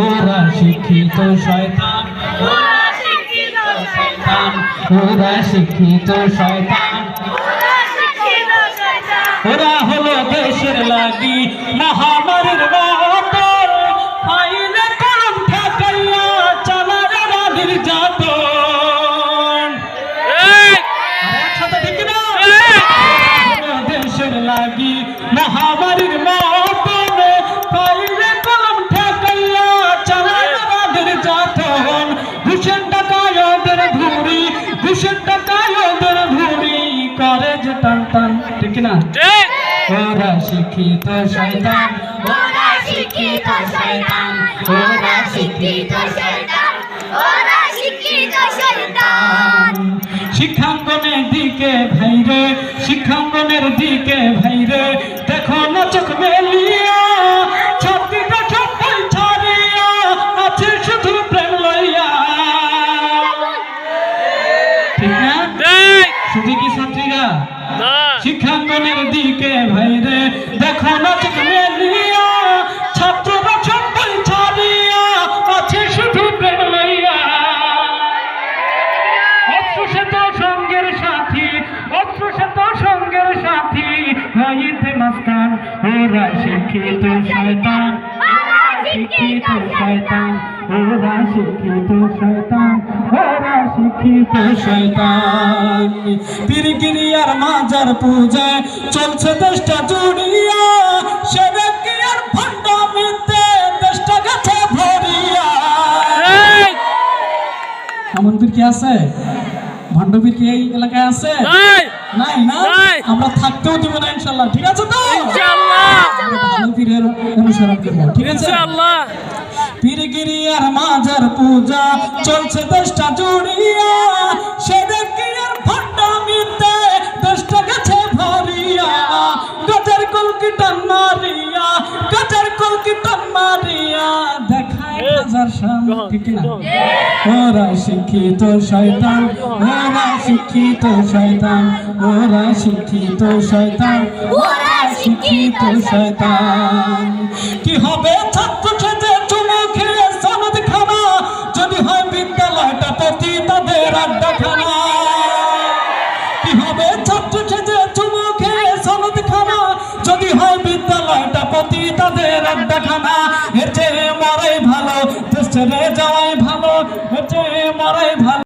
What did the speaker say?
ওরা শিক্ষিত শয়তান, ওরা শিক্ষিত শয়তান, ওরা শিক্ষিত শয়তান, ওরা শিক্ষিত শয়তান। ওরা হলো দেশের লাগি মহামারীর মতো, আইনে কলম ঠেকাইয়া চালায় ওরা নির্যাতন। একসাথে ঠিক না? দেশের লাগি মহামারীর মতো, আইনে কলম ঠেকাইয়া চালায় ওরা নির্যাতন। ঘুষের টাকায় ওদের ভুঁড়ি, ঘুষের টাকায় ওদের ভুঁড়ি করে যে টান টান, ঠিক না? ওরা শিক্ষিত শয়তান, ওরা শিক্ষিত শয়তান, ওরা শিক্ষিত শয়তান, ওরা শিক্ষিত শয়তান। শিক্ষাঙ্গনের দিকে ভাইরে, শিক্ষাঙ্গনের দিকে ভাইরে, দেখো না চোখ মেলিয়া, ছাত্রীরা সবাই ছাড়িয়া আছে শুধু প্রেম লইয়া, ঠিক না? শুধু কি ছাত্রীরা? শিক্ষাঙ্গনের দিকে ভাইরে, দেখো না চোখ মেলিয়া, ছাত্ররা সবাই ছাড়িয়া আছে শুধু প্রেম লইয়া। অস্ত্রশত সঙ্গের সাথী, অস্ত্রশত সঙ্গের সাথী হইতে মাস্তান। ওরা শিক্ষিত শয়তান, ওরা শিক্ষিত শয়তান, ওরা শিক্ষিত শয়তান, ওরা শিক্ষিত শয়তান। পীরগিরিয়ার মাজার পূজায় চলছে দেশটা জুড়িয়া, সেটা কি আর ভণ্ডামিতে দেশটা গেছে ভরিয়া। এমন পীর কি আছে? ভণ্ডবীর কি এই এলাকায় আছে? নাই না? আমরা থাকতেও দিব না ইনশাআল্লাহ, ঠিক আছে তো? ভালো পীরের অনুসরণ করব, ঠিক আছে? পীরগিরিয়ার মাজার পূজা চলছে দেশটা জুড়িয়া, সেটা কি আর ভণ্ডামিতে দেশটা গেছে ভরিয়া। গাছের কলকি টান মারিয়া, গাছের কলকি টান মারিয়া দেখায় হাজার শান, ঠিক না? ওরা শিক্ষিত শয়তান, ওরা শিক্ষিত শয়তান, ওরা শিক্ষিত শয়তান, ওরা শিক্ষিত শয়তান। কি হবে ছাত্র সেজে চুমু খেয়ে সনদ খানা, যদি হয় বিদ্যালয়টা প্রতি তাদের আড্ডাখানা। কি হবে ছাত্র সেজে চুমু খেয়ে সনদ খানা, যদি হয় বিদ্যালয়টা প্রতি তাদের আড্ডাখানা। এর চেয়ে মরাই ভালো, দেশ ছেড়ে যাওয়াই ভালো, এর চেয়ে মরাই ভালো।